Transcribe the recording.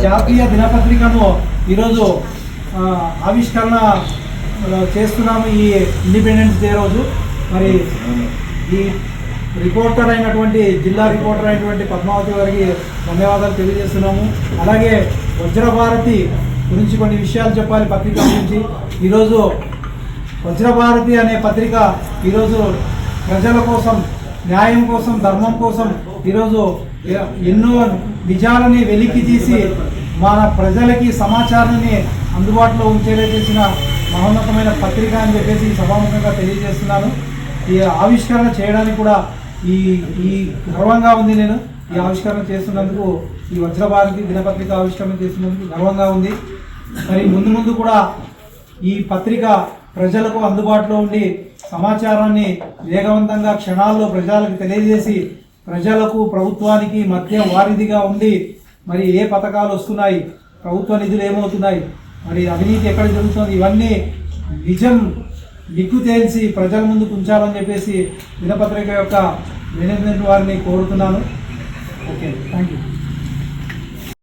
జాతీయ దినపత్రికను ఈరోజు ఆవిష్కరణ చేస్తున్నాము ఈ ఇండిపెండెన్స్ డే రోజు. మరి ఈ రిపోర్టర్ అయినటువంటి జిల్లా రిపోర్టర్ అయినటువంటి పద్మావతి గారికి ధన్యవాదాలు తెలియజేస్తున్నాము. అలాగే వజ్రభారతి గురించి కొన్ని విషయాలు చెప్పాలి పత్రిక గురించి. ఈరోజు వజ్రభారతి అనే పత్రిక ఈరోజు ప్రజల కోసం, న్యాయం కోసం, ధర్మం కోసం ఈరోజు ఎన్నో నిజాలని వెలికి తీసి మన ప్రజలకి సమాచారాన్ని అందుబాటులో ఉంచేలా చేసిన మహోన్నతమైన పత్రిక అని చెప్పేసి సభాముఖంగా తెలియజేస్తున్నాను. ఈ ఆవిష్కరణ చేయడానికి కూడా ఈ గర్వంగా ఉంది. నేను ఈ ఆవిష్కరణ చేస్తున్నందుకు, ఈ వజ్రభారతి దినపత్రిక ఆవిష్కరణ చేస్తున్నందుకు గర్వంగా ఉంది. మరి ముందు కూడా ఈ పత్రిక ప్రజలకు అందుబాటులో ఉండి సమాచారాన్ని వేగవంతంగా క్షణాల్లో ప్రజలకు తెలియజేసి ప్రజలకు ప్రభుత్వానికి మధ్య వారిదిగా ఉండి మరి ఏ పథకాలు వస్తున్నాయి, ప్రభుత్వ నిధులు ఏమవుతున్నాయి, మరి అవినీతి ఎక్కడ జరుగుతుంది, ఇవన్నీ నిజం నిగ్గు తేల్చి ప్రజల ముందుకు ఉంచాలని చెప్పేసి దినపత్రిక యొక్క మేనేజ్మెంట్ వారిని కోరుతున్నాను. Okay, thank you.